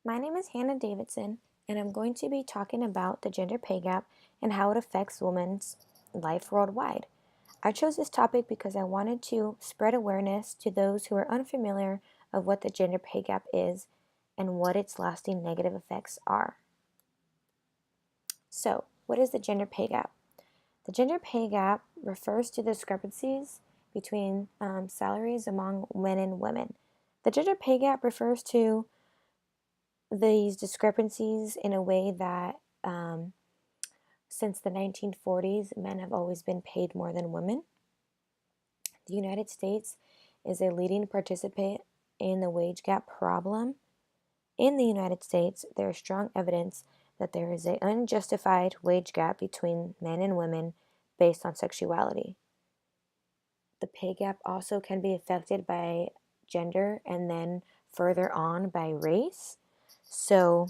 My name is Hannah Davidson, and I'm going to be talking about the gender pay gap and how it affects women's life worldwide. I chose this topic because I wanted to spread awareness to those who are unfamiliar of what the gender pay gap is and what its lasting negative effects are. So, what is the gender pay gap? The gender pay gap refers to discrepancies between salaries among men and women. The gender pay gap refers to these discrepancies in a way that since the 1940s, men have always been paid more than women. The United States is a leading participant in the wage gap problem. In the United States, there is strong evidence that there is an unjustified wage gap between men and women based on sexuality. The pay gap also can be affected by gender and then further on by race. So,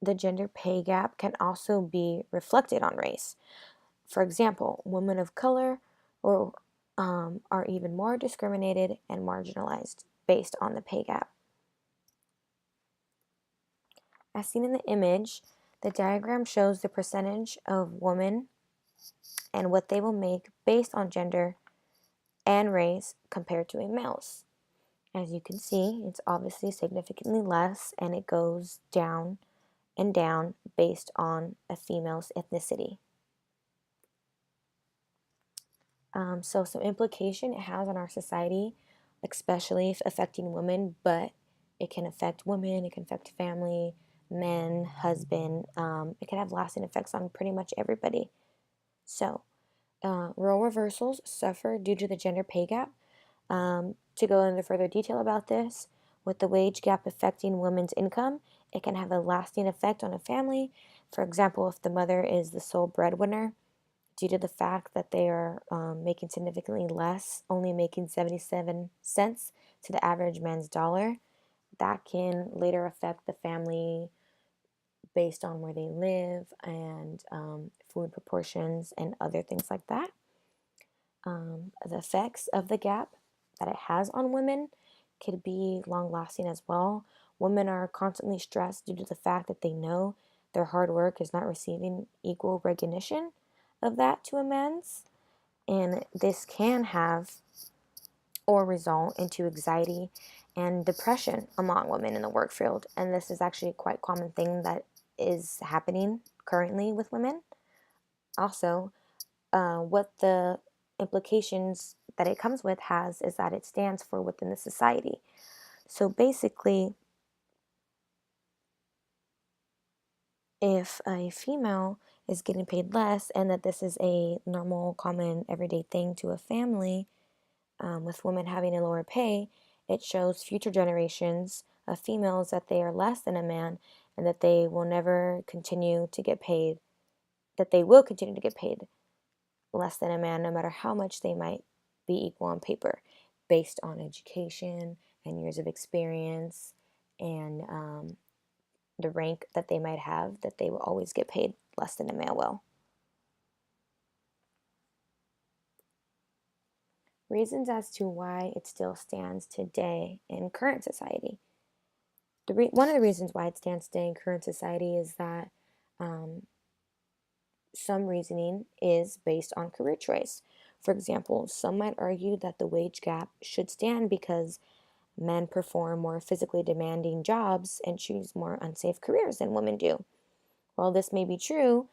the gender pay gap can also be reflected on race. For example, women of color or, are even more discriminated and marginalized based on the pay gap. As seen in the image, the diagram shows the percentage of women and what they will make based on gender and race compared to a male's. As you can see, it's obviously significantly less, and it goes down and down based on a female's ethnicity. So some implication it has on our society, especially if affecting women, but it can affect women, it can affect family, men, husband. It can have lasting effects on pretty much everybody. So, role reversals suffer due to the gender pay gap. To go into further detail about this, with the wage gap affecting women's income, it can have a lasting effect on a family. For example, if the mother is the sole breadwinner, due to the fact that they are making significantly less, only making 77 cents to the average man's dollar, that can later affect the family based on where they live and food proportions and other things like that. The effects of the gap that it has on women could be long lasting as well. Women are constantly stressed due to the fact that they know their hard work is not receiving equal recognition of that to a man's, and this can have or result into anxiety and depression among women in the work field. And this is actually a quite common thing that is happening currently with women. Also, what the implications that it comes with has is that it stands for within the society. So basically, if a female is getting paid less and that this is a normal, common, everyday thing to a family, with women having a lower pay, it shows future generations of females that they are less than a man and that they will never continue to get paid, that they will continue to get paid less than a man no matter how much they might be equal on paper based on education and years of experience and the rank that they might have, that they will always get paid less than a male will. Reasons as to why it still stands today in current society. One of the reasons why it stands today in current society is that um, some reasoning is based on career choice. For example, some might argue that the wage gap should stand because men perform more physically demanding jobs and choose more unsafe careers than women do. While this may be true,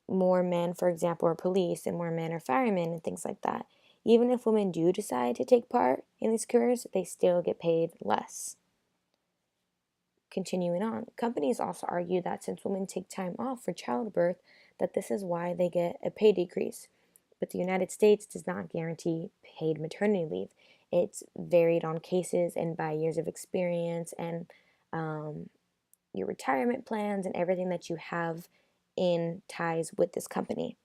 more men, for example, are police and more men are firemen and things like that. Even if women do decide to take part in these careers, they still get paid less. Continuing on, companies also argue that since women take time off for childbirth, that this is why they get a pay decrease. But the United States does not guarantee paid maternity leave. It's varied on cases and by years of experience and your retirement plans and everything that you have in ties with this company.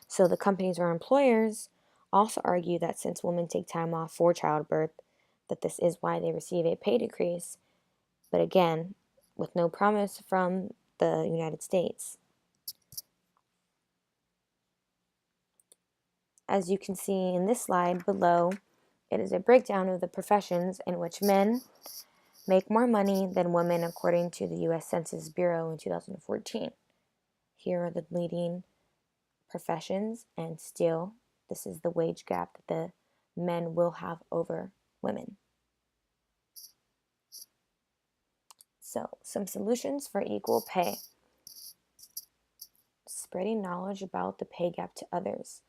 So the companies or employers also argue that since women take time off for childbirth, that this is why they receive a pay decrease, but again, with no promise from the United States. As you can see in this slide below, it is a breakdown of the professions in which men make more money than women according to the US Census Bureau in 2014. Here are the leading professions, and still, this is the wage gap that the men will have over women. So, some solutions for equal pay: spreading knowledge about the pay gap to others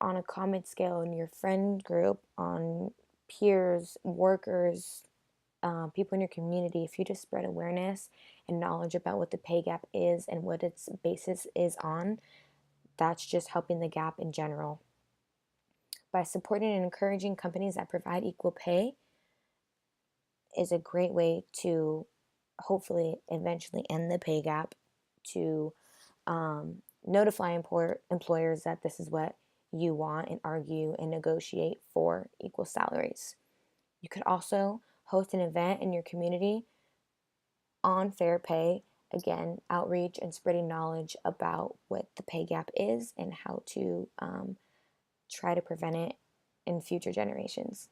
on a common scale in your friend group, on peers, workers, people in your community. If you just spread awareness and knowledge about what the pay gap is and what its basis is on, that's just helping the gap in general. By supporting and encouraging companies that provide equal pay is a great way to hopefully eventually end the pay gap, to notify employers that this is what you want and argue and negotiate for equal salaries. You could also host an event in your community on fair pay. Again, outreach and spreading knowledge about what the pay gap is and how to try to prevent it in future generations.